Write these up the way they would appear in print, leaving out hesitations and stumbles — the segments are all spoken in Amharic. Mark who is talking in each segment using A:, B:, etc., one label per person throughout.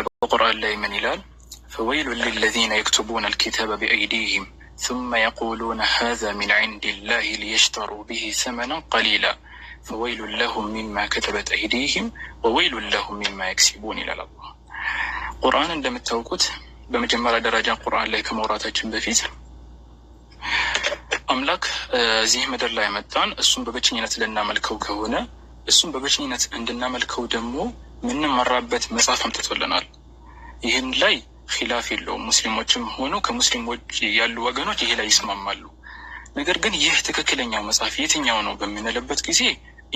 A: በቁርአን ላይ ምን ይላል? ፈወይሉ ሊለዚነ የክቱቡነ አልኪታበ ቢአይዲሂም ثم يقولون هذا من عند الله ليشتروا به ثمنا قليلا فويل لهم مما كتبت أيديهم وويل لهم مما يكسبون إلى الله. ቁርአን እንደምታውቁት በመጀመሪያ ደረጃ ቁርአን ላይ ከመውራታችን በፊት አምላክ እዚህ ምድር ላይ መጣን እሱን በብቸኝነት ልናመልከው ከሆነ እሱን በብቸኝነት እንድናመልከው ደግሞ ምንመራበት መጽሐፍ አምጥቶልናል። ይህን ላይ ኺላፍ የለውም። ሙስሊሞችም ሆኑ ከሙስሊሞች ያሉ ወገኖች ይሄ ላይ ይስማማሉ። ነገር ግን ይህ ትክክለኛው መጽሐፍ የትኛው ነው በምንልበት ጊዜ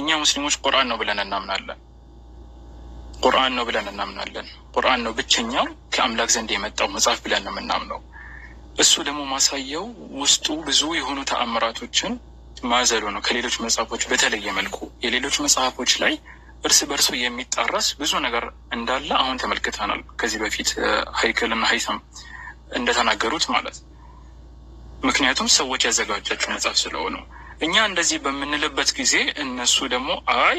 A: እኛ ሙስሊሞች ቁርአን ነው ብለን እናምናለን። ቁርአን ነው ብቸኛው ከአምላክ ዘንድ የመጣው መጽሐፍ ብለን ነው የምናምነው። እሱ ደግሞ ማሳያው ውስጡ ብዙ የሆኑ ተአምራቶችን ማዘሉ ነው። ከሌሎች መጽሐፎች በተለየ መልኩ የሌሎች መጽሐፎች ላይ እርስ በርሱ የሚጣረስ ብዙ ነገር እንዳለ አሁን ተመልክተናል። ከዚህ በፊት ሀይከልና ሀይሰም እንደተናገሩት ማለት ምክንያቱም ሰዎች ያዘጋጃቸው መጽሐፍ ስለሆኑ እኛ እንደዚህ በምንልበት ጊዜ እነሱ ደግሞ አይ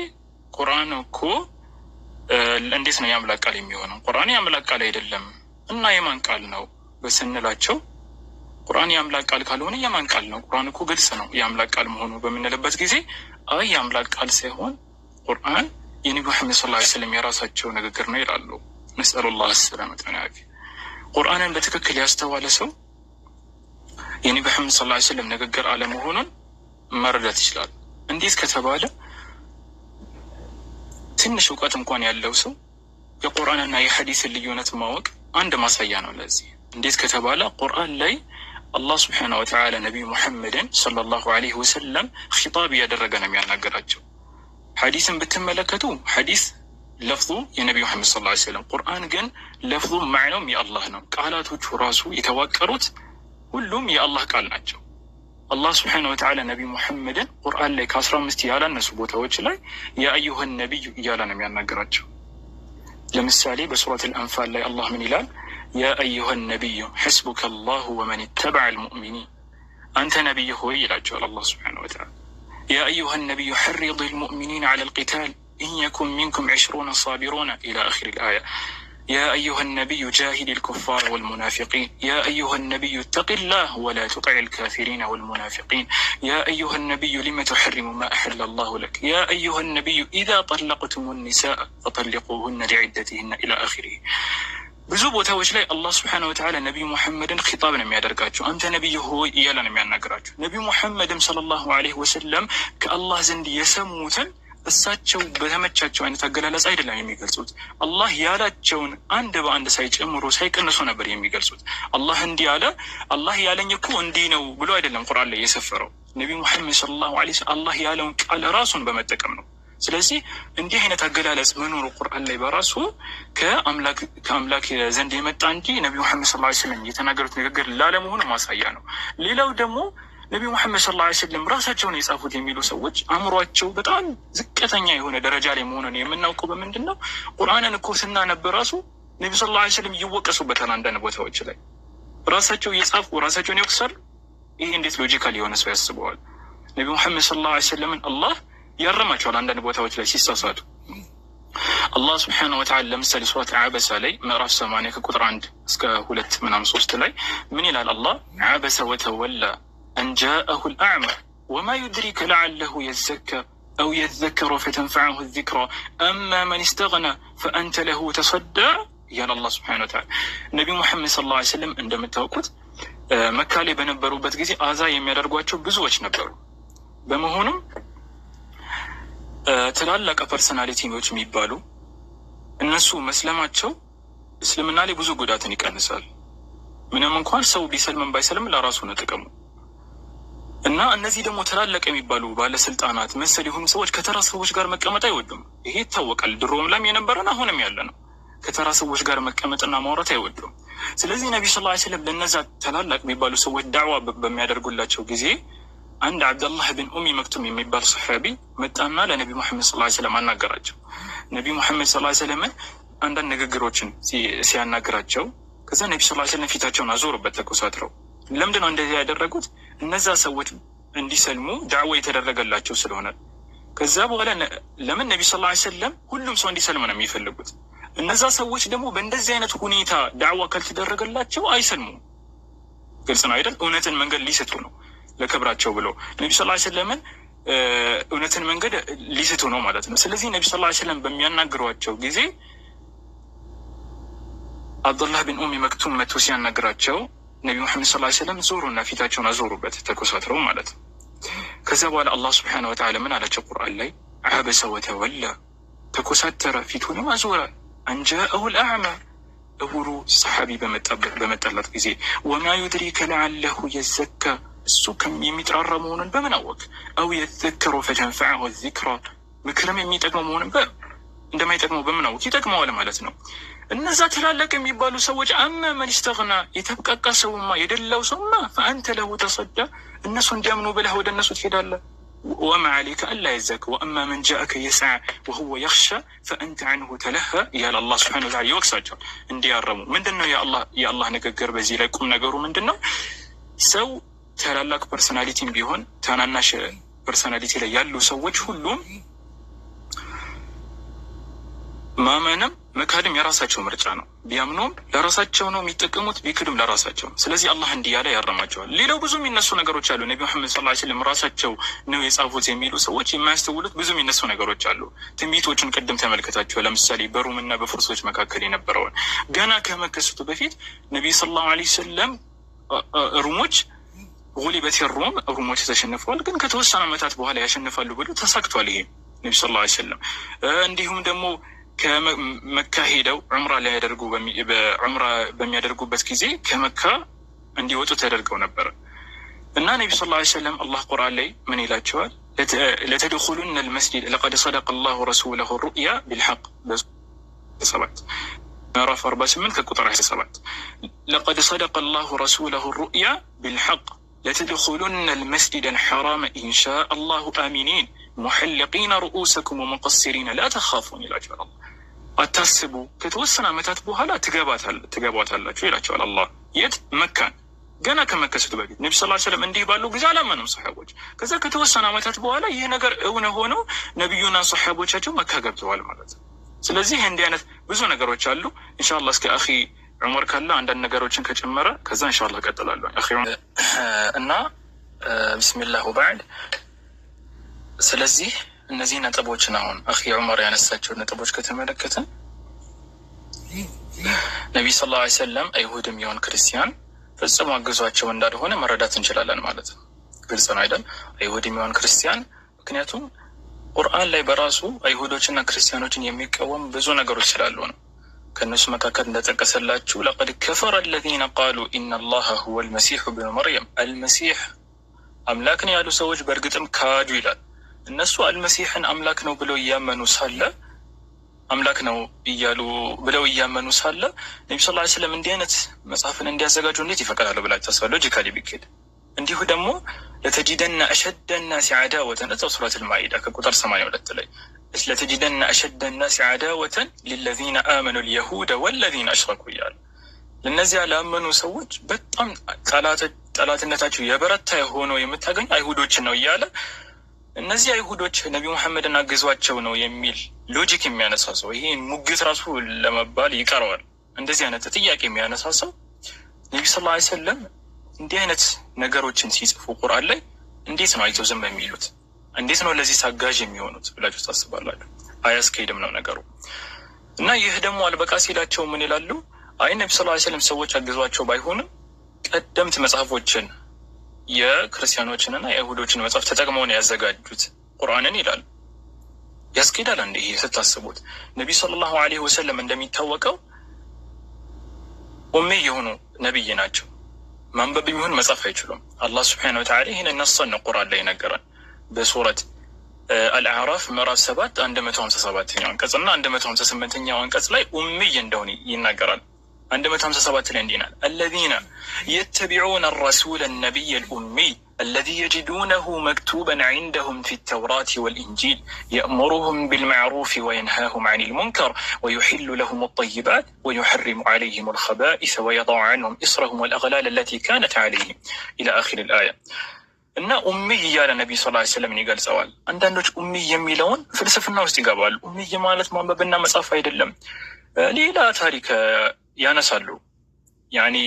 A: ቁርአን እኮ እንዴት ነው የአምላክ ቃል የሚሆነው? ቁርአን የአምላክ ቃል አይደለም እና የማን ቃል ነው በስንላቸው ቁርአን የአምላክ ቃል ካልሆነ የማን ቃል ነው? ቁርአን እኮ ግልጽ ነው የአምላክ ቃል መሆኑ በምንልበት ጊዜ አይ የአምላክ ቃል ሳይሆን ቁርአን የነብዩ መሐመድ ሰለላሁ ዐለይሂ ወሰለም የራሳቸው ንግግር ነው ይላሉ። ነስአሉላህ ሰላመተ ወዐፊያ። ቁርአንን በትክክል ያስተዋለ ሰው የነብዩ መሐመድ ሰለላሁ ዐለይሂ ወሰለም ንግግር አለመሆኑን መረዳት ይችላል። እንዴት ከተባለ ትንሽ እውቀት እንኳን ያለው ሰው የቁርአንና የሐዲስን ልዩነት ማወቅ አንድ ማሳያ ነው ለዚህ። እንዴት ከተባለ ቁርአን ላይ አላህ ሱብሓነሁ ወተዓላ ነብዩ መሐመድን ሰለላሁ ዐለይሂ ወሰለም ኺጣብ ያደረገ ነው የሚያናገራቸው። ሐዲስን ብትመለከቱ ሐዲስ ለፍዙ የነብዩ መሐመድ ሰለላሁ ዐለይሂ ወሰለም፣ ቁርአን ግን ለፍዙ ማዕናውም የአላህ ነው። ቃላቶቹ ራሱ የተዋቀሩት ሁሉም የአላህ ቃል ናቸው። አላህ ሱብሓነሁ ወተዓላ ነብዩ መሐመድን ቁርአን ላይ ከ15 ያላነሱ ቦታዎች ላይ ያ አዩሃ ነብዩ እያለ ነው የሚያናገራቸው። ለምሳሌ በሱረት አልአንፋል ላይ አላህ ምን ይላል? ያ አዩሃ ነብዩ ሐስቡከ አላሁ ወመን ተበዐ አልሙእሚኒን፣ አንተ ነብይ ሆይ ይላቸዋል አላህ ሱብሓነሁ ወተዓላ። ያ አዩሃ ነብዩ ሐሪض አልሙእሚኒን ዐለ አልቂታል ኢን የኩን ሚንኩም 20 ሳቢሩን ኢላ አኺር አልአያ። يا أيها النبي جاهد الكفار والمنافقين يا أيها النبي اتق الله ولا تطع الكافرين والمنافقين يا أيها النبي لم تحرم ما أحل الله لك يا أيها النبي إذا طلقتم النساء فطلقوهن لعدتهن إلى آخره. ብዙ ቦታዎች ላይ አላህ ስብሓነሁ ወተዓላ ነቢዩ ሙሐመድን ኺጣብ ነው የሚያደርጋቸው። አንተ ነቢይ ሆይ እያለ ነው የሚያናገራቸው። ነቢዩ ሙሐመድም ሰለላሁ ዐለይሂ ወሰለም ከአላህ ዘንድ የሰሙትን እሳቸው በተመቻቸው አይነት አገላለጽ አይደለም የሚገልጹት። አላህ ያላቸውን አንድ በአንድ ሳይጨምሩ ሳይቀንሱ ነበር የሚገልጹት። አላህ እንዲህ አለ፣ አላህ ያለኝ እኮ እንዲህ ነው ብሎ አይደለም ቁርአን ላይ የሰፈረው። ነቢዩ ሙሐመድ ሰለላሁ ዐለይሂ ወሰለም አላህ ያለውን ቃል ራሱን በመጠቀም ነው። ስለዚህ እንዲህ አይነት አገላለጽ መኖሩ ቁርአን ላይ በራሱ ከአምላክ ዘንድ የመጣ እንጂ ነቢዩ ሙሐመድ ሰለላሁ ዐለይሂ ወሰለም የተናገሩት ንግግር ላለመሆኑ ማሳያ ነው። ሌላው ደግሞ ነቢዩ ሙሐመድ ሰለላሁ ዐለይሂ ወሰለም ራሳቸውን የጻፉት የሚሉ ሰዎች አእምሯቸው በጣም ዝቅተኛ የሆነ ደረጃ ላይ መሆኑን የምናውቀው በምንድን ነው? ቁርአንን እኮ ስናነብ ራሱ ነቢዩ ሰለላሁ ዐለይሂ ወሰለም ይወቀሱበታል። አንዳንድ ቦታዎች ላይ ራሳቸው እየጻፉ ራሳቸውን ይወቅሳሉ። ይህ እንዴት ሎጂካል የሆነ ሰው ያስበዋል? ነቢዩ ሙሐመድ ሰለላሁ ዐለይሂ ወሰለምን አላህ ያረማቸዋል አንዳንድ ቦታዎች ላይ ሲሳሳቱ። አላህ ስብሓነሁ ወተዓላ ለምሳሌ ሱረት አበሰ ላይ ምዕራፍ 80 ከቁጥር 1 እስከ 2 ምናምን 3 ላይ ምን ይላል? አላህ አበሰ ወተወላ أن جاءه الأعمى وما يدريك لعله يزكى أو يذكر فتنفعه الذكرى أما من استغنى فأنت له تصدى يا الله سبحانه وتعالى. النبي محمد صلى الله عليه وسلم عندما توقت መካ ላይ በነበሩበት ጊዜ አዛ የሚያደርጓቸው ብዙዎች ነበሩ። በመሆኑም ትላልቅ ፐርሰናሊቲዎች የሚባሉ እነሱ መስለማቸው እስልምና ላይ ብዙ ጉዳትን ይቀንሳል። ምንም እንኳን ሰው ቢሰልምም ባይሰልም ለራሱ ነው ጥቅሙ። እና እነዚህ ደግሞ ትላልቅ የሚባሉ ባለስልጣናት መሰል የሆኑ ሰዎች ከተራ ሰዎች ጋር መቀመጥ አይወዱም። ይሄ ይታወቃል። ድሮም ላም የነበረን አሁንም ያለ ነው። ከተራ ሰዎች ጋር መቀመጥና ማውራት አይወዱም። ስለዚህ ነብዩ ሰለላሁ ዐለይሂ ወሰለም ለነዛ ትላልቅ የሚባሉ ሰዎች ዳዕዋ በሚያደርጉላቸው ጊዜ አንድ አብደላህ ብን ኡሚ መክቱም የሚባል ሰሐቢ መጣና ለነብዩ መሐመድ ሰለላሁ ዐለይሂ ወሰለም አናገራቸው። ነብዩ መሐመድ ሰለላሁ ዐለይሂ ወሰለም አንዳንድ ንግግሮችን ሲያናግራቸው ከዛ ነብዩ ሰለላሁ ዐለይሂ ወሰለም ፊታቸውን አዞሩበት ተኮሳትረው። ለምንድን ነው እንደዚህ ያደረጉት? እነዛ ሰዎች እንዲሰልሙ ዳዕዋ የተደረገላቸው ስለሆነ። ከዛ በኋላ ለምን ነብዩ ሰለላሁ ዐለይሂ ወሰለም ሁሉም ሰው እንዲሰልም ነው የሚፈልጉት። እነዛ ሰዎች ደግሞ በእንደዚህ አይነት ሁኔታ ዳዕዋ ካልተደረገላቸው አይሰልሙም። ግልጽ ነው አይደል? እውነትን መንገድ ሊስቱ ነው ለክብራቸው ብሎ ነቢ ስ ሰለምን እውነትን መንገድ ሊስቱ ነው ማለት ነው። ስለዚህ ነቢ ስ ሰለም በሚያናግሯቸው ጊዜ አብዱላህ ብን ኡሚ መክቱም መቶ ሲያናግራቸው ነቢ ሙሐመድ ስ ሰለም ዞሩና ፊታቸውን አዞሩበት ተኮሳትረው ማለት ነው። ከዚያ በኋላ አላህ ስብሓነ ወተዓላ ምን አላቸው ቁርአን ላይ? አበሰ ወተወላ ተኮሳተረ ፊቱንም አዞረ። አንጃአሁ ልአዕማ እውሩ ሰሓቢ በመጣላት ጊዜ ወማ ዩድሪከ ለዓለሁ የዘካ እሱ የሚጥራራ መሆኑን በምን አወቅ? አው የዘከሩ ፈተንፈዐሁ ዚክራ ምክርም የሚጠቅመው መሆኑን እንደማይጠቅመው በምን አወቅ? ይጠቅመዋል ማለት ነው። እነዛ ትላልቅ የሚባሉ ሰዎች አማ መን ስተግና የተብቃቃ ሰውማ የደላው ሰውማ ፈአንተ ለሁ ተሰዳ እነሱ እንዲያምኑ ብለህ ወደ እነሱ ትሄዳለህ። ወማ ዓለይከ አላ የዘከ ወአማ መን ጃአከ የስዓ ወሁወ የኽሻ ፈአንተ ዐንሁ ተለሀ እያለ አላህ ሱብሓነሁ ወተዓላ ይወቅሳቸዋል እንዲያረሙ። ምንድን ነው የአላህ ንግግር? በዚህ ላይ ቁም ነገሩ ምንድን ነው? ሰው ታላላቅ ፐርሶናሊቲም ቢሆን ታናናሽ ፐርሶናሊቲ ላይ ያሉ ሰዎች ሁሉም ማመንም መካድም የራሳቸው ምርጫ ነው። ቢያምኑም ለራሳቸው ነው የሚጠቀሙት፣ ቢክዱም ለራሳቸው። ስለዚህ አላህ እንዲህ ያለ ያረማቸዋል። ሌላው ብዙ የሚነሱ ነገሮች አሉ። ነቢ መሐመድ ሰለላሁ ዐለይሂ ወሰለም ራሳቸው ነው የጻፉት የሚሉ ሰዎች የማያስተውሉት ብዙ የሚነሱ ነገሮች አሉ። ትንቢቶችን ቅድም ተመልከታቸው። ለምሳሌ በሩምና በፍርሶች መካከል የነበረውን ገና ከመከሰቱ በፊት ነቢ ሰለላሁ ዐለይሂ ወሰለም ሩሞች ጉሊበት ሩሞች ተሸንፈዋል፣ ግን ከተወሰነ ዓመታት በኋላ ያሸንፋሉ ብሎ ተሳክቷል። ይሄ ነቢ ሰለላሁ ዐለይሂ ወሰለም እንዲሁም ደግሞ ከመካ ሄደው ዑምራ ሊያደርጉ በዑምራ በሚያደርጉበት ጊዜ ከመካ እንዲወጡ ተደርገው ነበር እና ነቢ ሰለላሁ ዐለይሂ ወሰለም አላህ ቁርአን ላይ ምን ይላቸዋል? ለተድኹሉነ አልመስጂድ ለቀድ ሰደቀ አላሁ ረሱለሁ ሩእያ ቢልሐቅ በሰባት ምዕራፍ 48 ከቁጥር 27 ለቀድ ሰደቀ አላሁ ረሱለሁ ሩእያ ቢልሐቅ ለተድኹሉነ አልመስጂድ አልሐራመ ኢንሻ አላሁ አሚኒን ሙሐለቂነ ሩኡሰኩም ወሙቀሲሪነ ላ ተኻፉን ይላቸዋል። አታስቡ ከተወሰነ ዓመታት በኋላ ትገባታላችሁ ይላቸዋል አላህ። የት? መካን ገና ከመከሰቱ በፊት ነቢ ስ ሰለም እንዲህ ባሉ ጊዜ አላመኑም ሰሓቦች። ከዛ ከተወሰነ ዓመታት በኋላ ይህ ነገር እውነ ሆኖ ነቢዩና ሰሓቦቻቸው መካ ገብተዋል ማለት ነው። ስለዚህ እንዲህ አይነት ብዙ ነገሮች አሉ። ኢንሻአላህ እስከ አኺ ዑመር ካለ አንዳንድ ነገሮችን ከጨመረ ከዛ ኢንሻአላህ እቀጥላለሁ። አኺ እና ቢስሚላህ ወበዕድ። ስለዚህ እነዚህ ነጥቦችን አሁን አኺ ዑመር ያነሳቸው ነጥቦች ከተመለከትን ነቢይ ሰለላሁ ዐለይሂ ወሰለም አይሁድም ይሁን ክርስቲያን ፈጽሞ አግዟቸው እንዳልሆነ መረዳት እንችላለን ማለት ነው። ግልጽ ነው አይደል? አይሁድም ይሁን ክርስቲያን። ምክንያቱም ቁርአን ላይ በራሱ አይሁዶችና ክርስቲያኖችን የሚቃወም ብዙ ነገሮች ስላሉ ነው። ከእነሱ መካከል እንደጠቀሰላችሁ ለቀድ ከፈረ አለዚነ ቃሉ ኢነላሀ ሁወል መሲሑ ብኑ መርየም፣ አልመሲሕ አምላክ ነው ያሉ ሰዎች በእርግጥም ካዱ ይላል። እነሱ አልመሲሕን አምላክ ነው ብለው እያመኑ ሳለ አምላክ ነው ብለው እያመኑ ሳለ ነቢ ስ ላ ስለም እንዲህ አይነት መጽሐፍን እንዲያዘጋጁ እንዴት ይፈቀዳሉ ብላችሁ ታስባላችሁ? ሎጂካሊ ቢኬድ እንዲሁ ደግሞ ለተጂደና አሸደ ናሲ ዓዳወተን እዛው ሱረት ልማኢዳ ከቁጥር 82 ላይ ለተጂደና አሸደ ናሲ ዓዳወተን ሊለዚነ አመኑ ልየሁደ ወለዚነ አሽረኩ እያሉ ለእነዚያ ላመኑ ሰዎች በጣም ጠላትነታቸው የበረታ የሆነው የምታገኙ አይሁዶችን ነው እያለ እነዚህ አይሁዶች ነቢ ሙሐመድን አግዟቸው ነው የሚል ሎጂክ የሚያነሳ ሰው ይሄ ሙግት ራሱ ለመባል ይቀረዋል። እንደዚህ አይነት ጥያቄ የሚያነሳ ሰው ነቢ ስ ላ ሰለም እንዲህ አይነት ነገሮችን ሲጽፉ ቁርአን ላይ እንዴት ነው አይተው ዝም የሚሉት? እንዴት ነው ለዚህ ሳጋዥ የሚሆኑት ብላችሁ ታስባላችሁ? አያስኬድም ነው ነገሩ። እና ይህ ደግሞ አልበቃ ሲላቸው ምን ይላሉ? አይ ነቢ ስ ላ ሰለም ሰዎች አግዟቸው ባይሆንም ቀደምት መጽሐፎችን የክርስቲያኖችንና የአይሁዶችን መጽሐፍ ተጠቅመው ነው ያዘጋጁት ቁርአንን ይላል። ያስኬዳል እንዴ ይሄ ስታስቡት? ነቢዩ ሰለላሁ ዐለይሂ ወሰለም እንደሚታወቀው ኡሚ የሆኑ ነቢይ ናቸው። ማንበብ የሚሆን መጻፍ አይችሉም። አላህ ስብሓነሁ ወተዓላ ይህን ነሰን ቁርአን ላይ ነገረን በሱረት አልአዕራፍ ምዕራፍ 7 157ኛው አንቀጽና 158ኛው አንቀጽ ላይ ኡሚይ እንደሆነ ይናገራል። 157 ላይ እንዲህ ይላል الذين يتبعون الرسول النبي الأمي الذي يجدونه مكتوبا عندهم في التوراة والإنجيل يأمرهم بالمعروف وينهاهم عن المنكر ويحل لهم الطيبات ويحرم عليهم الخبائث ويضع عنهم إصرهم والأغلال التي كانت عليهم إلى آخر الآية. እና ኡሚይ እያለ ነቢ ስ ላ ስለም ይገልጸዋል። አንዳንዶች ኡሚይ የሚለውን ፍልስፍና ውስጥ ይገባሉ። ኡሚይ ማለት ማንበብና መጻፍ አይደለም። ሌላ ታሪክ ያነሳሉ። ያኒ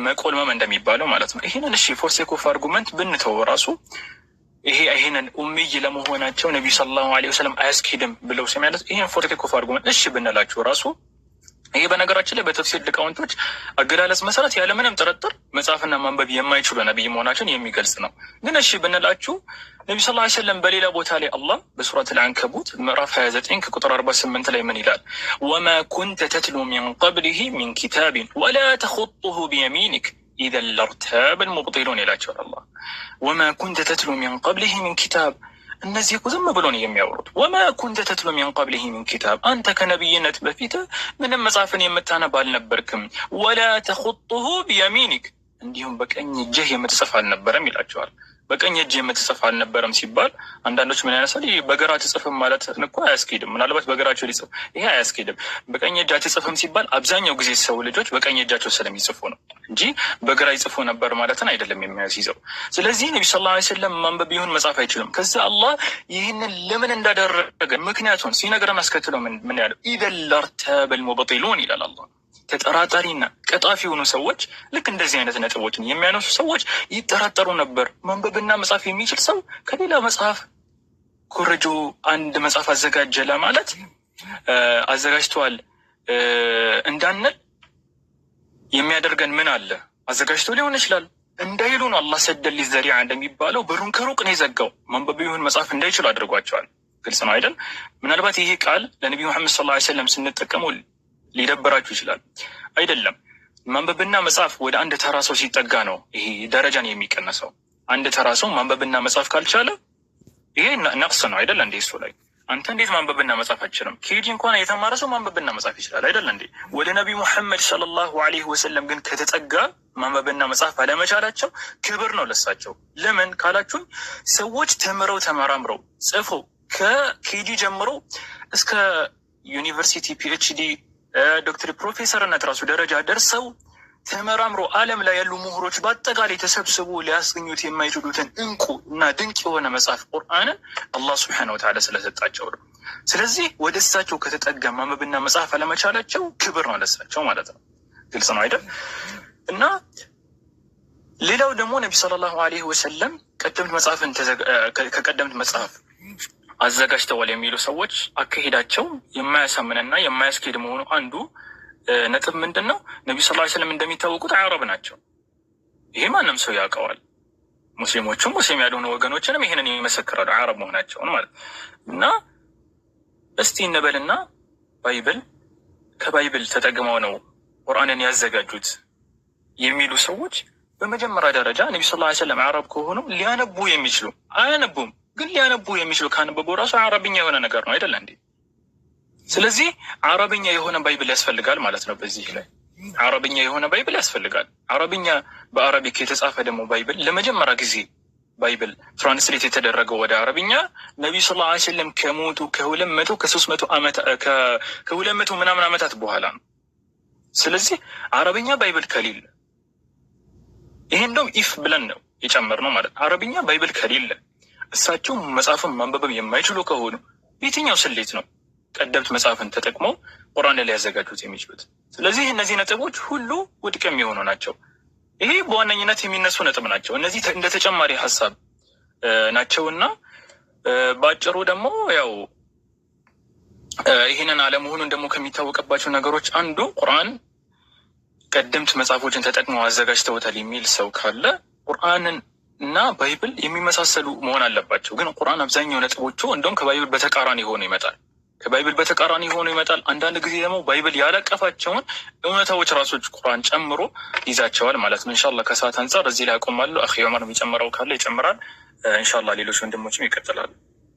A: መቆልመም እንደሚባለው ማለት ነው። ይህንን እሺ ፎር ሴክ ኦፍ አርጉመንት ብንተው ራሱ ይሄንን ኡምይ ለመሆናቸው ነቢዩ ሰለላሁ ዐለይሂ ወሰለም አያስኬድም ብለው ሲያለት ይሄን ፎር ሴክ ኦፍ አርጉመንት እሺ ብንላችሁ ራሱ ይሄ በነገራችን ላይ በተፍሲር ሊቃውንቶች አገላለጽ መሰረት ያለምንም ጥርጥር መጽሐፍና ማንበብ የማይችሉ ነቢይ መሆናቸውን የሚገልጽ ነው። ግን እሺ ብንላችሁ ነቢ ስ ላ ሰለም በሌላ ቦታ ላይ አላህ በሱረት አልዐንከቡት ምዕራፍ 29 ከቁጥር 48 ላይ ምን ይላል? ወማ ኩንተ ተትሉ ሚን ቀብሊሂ ሚን ኪታቢን ወላ ተኹጡሁ ቢየሚኒክ ኢዘን ለርታበ ልሙብጢሉን ይላቸዋል አላህ። ወማ ኩንተ ተትሉ ሚን ቀብሊሂ ሚን ኪታብ፣ እነዚህ እኮ ዝም ብሎ ነው የሚያወሩት። ወማ ኩንተ ተትሉ ሚን ቀብሊሂ ሚን ኪታብ፣ አንተ ከነቢይነት በፊት ምንም መጽሐፍን የምታነብ አልነበርክም። ወላ ተኹጡሁ ቢየሚኒክ፣ እንዲሁም በቀኝ እጅህ የምትጽፍ አልነበረም ይላቸዋል። በቀኝ እጅ የምትጽፍ አልነበረም ሲባል አንዳንዶች ምን ያነሳል? ይህ በግራ አትጽፍም ማለት እኮ አያስኬድም። ምናልባት በግራቸው ሊጽፍ ይሄ አያስኬድም። በቀኝ እጅ አትጽፍም ሲባል አብዛኛው ጊዜ ሰው ልጆች በቀኝ እጃቸው ስለሚጽፉ ነው እንጂ በግራ ይጽፉ ነበር ማለትን አይደለም የሚያስይዘው። ስለዚህ ነቢ ሰለላሁ ዐለይሂ ወሰለም ማንበብ ይሁን መጻፍ አይችሉም። ከዛ አላህ ይህንን ለምን እንዳደረገ ምክንያቱን ሲነግረን አስከትለው ምን ያለው? ኢዘን ለርታበ ልሙብጢሉን ይላል አላህ። ተጠራጣሪና ቀጣፊ የሆኑ ሰዎች ልክ እንደዚህ አይነት ነጥቦችን የሚያነሱ ሰዎች ይጠራጠሩ ነበር። ማንበብና መጻፍ የሚችል ሰው ከሌላ መጽሐፍ ኮረጆ አንድ መጽሐፍ አዘጋጀ ለማለት አዘጋጅተዋል እንዳንል የሚያደርገን ምን አለ? አዘጋጅቶ ሊሆን ይችላል እንዳይሉ ነው። አላህ ሰደል ሊዘሪዓ እንደሚባለው በሩን ከሩቅ ነው የዘጋው። ማንበብ ይሁን መጽሐፍ እንዳይችሉ አድርጓቸዋል። ግልጽ ነው አይደል? ምናልባት ይሄ ቃል ለነቢዩ መሐመድ ሰለላሁ ዐለይሂ ወሰለም ስንጠቀመው ሊደበራችሁ ይችላል። አይደለም። ማንበብና መጻፍ ወደ አንድ ተራ ሰው ሲጠጋ ነው ይሄ ደረጃን የሚቀነሰው። አንድ ተራ ሰው ማንበብና መጻፍ ካልቻለ ይሄ ነቅስ ነው አይደል እንዴ? እሱ ላይ አንተ እንዴት ማንበብና መጻፍ አትችልም? ኬጂ እንኳን የተማረ ሰው ማንበብና መጻፍ ይችላል አይደል እንዴ? ወደ ነቢዩ ሙሐመድ ሰለላሁ ዐለይሂ ወሰለም ግን ከተጠጋ ማንበብና መጻፍ አለመቻላቸው ክብር ነው ለሳቸው። ለምን ካላችሁኝ ሰዎች ተምረው ተመራምረው ጽፎ ከኬጂ ጀምሮ እስከ ዩኒቨርሲቲ ፒኤችዲ ዶክተር ፕሮፌሰርነት ራሱ ደረጃ ደርሰው ተመራምሮ ዓለም ላይ ያሉ ምሁሮች በአጠቃላይ ተሰብስቦ ሊያስገኙት የማይችሉትን እንቁ እና ድንቅ የሆነ መጽሐፍ ቁርአንን አላህ ሱብሓነሁ ወተዓላ ስለሰጣቸው ነው። ስለዚህ ወደ እሳቸው ከተጠጋ ማንበብና መጽሐፍ አለመቻላቸው ክብር ነው ለእሳቸው ማለት ነው። ግልጽ ነው አይደል? እና ሌላው ደግሞ ነቢ ሰለላሁ ዐለይሂ ወሰለም ከቀደምት መጽሐፍ አዘጋጅተዋል የሚሉ ሰዎች አካሄዳቸው የማያሳምንና የማያስኬድ መሆኑ አንዱ ነጥብ ምንድን ነው? ነቢ ስ ላ ስለም እንደሚታወቁት አረብ ናቸው። ይሄ ማንም ሰው ያውቀዋል። ሙስሊሞቹም ሙስሊም ያልሆኑ ወገኖችንም ይህንን ይመሰክራሉ አረብ መሆናቸውን ማለት እና እስቲ እንበልና ከባይብል ተጠቅመው ነው ቁርአንን ያዘጋጁት የሚሉ ሰዎች በመጀመሪያ ደረጃ ነቢ ስ ላ ስለም አረብ ከሆኑ ሊያነቡ የሚችሉ አያነቡም ግን ሊያነቡ የሚችሉ ካነበቡ ራሱ አረብኛ የሆነ ነገር ነው አይደለ እንዴ? ስለዚህ አረብኛ የሆነ ባይብል ያስፈልጋል ማለት ነው። በዚህ ላይ አረብኛ የሆነ ባይብል ያስፈልጋል። አረብኛ በአረቢክ የተጻፈ ደግሞ ባይብል ለመጀመሪያ ጊዜ ባይብል ትራንስሌት የተደረገው ወደ አረብኛ ነቢዩ ሰለላሁ ዐለይሂ ወሰለም ከሞቱ ከ200 ምናምን ዓመታት በኋላ ነው። ስለዚህ አረብኛ ባይብል ከሌለ ይሄ እንደውም ኢፍ ብለን ነው የጨመርነው ማለት አረብኛ ባይብል ከሌለ እሳቸው መጽሐፍን ማንበብም የማይችሉ ከሆኑ የትኛው ስሌት ነው ቀደምት መጽሐፍን ተጠቅመው ቁርአን ላይ ያዘጋጁት የሚችሉት? ስለዚህ እነዚህ ነጥቦች ሁሉ ውድቅ የሚሆኑ ናቸው። ይሄ በዋነኝነት የሚነሱ ነጥብ ናቸው። እነዚህ እንደ ተጨማሪ ሀሳብ ናቸውና በአጭሩ ደግሞ ያው ይህንን አለመሆኑን ደግሞ ከሚታወቅባቸው ነገሮች አንዱ ቁርአን ቀደምት መጽሐፎችን ተጠቅመው አዘጋጅተውታል የሚል ሰው ካለ ቁርአንን እና ባይብል የሚመሳሰሉ መሆን አለባቸው። ግን ቁርአን አብዛኛው ነጥቦቹ እንደውም ከባይብል በተቃራኒ ሆኖ ይመጣል። አንዳንድ ጊዜ ደግሞ ባይብል ያላቀፋቸውን እውነታዎች ራሶች ቁርአን ጨምሮ ይዛቸዋል ማለት ነው። ኢንሻአላህ ከሰዓት አንጻር እዚህ ላይ አቆማለሁ። አኺ ዑመር የሚጨምረው ካለ ይጨምራል። ኢንሻአላህ ሌሎች ወንድሞችም ይቀጥላሉ።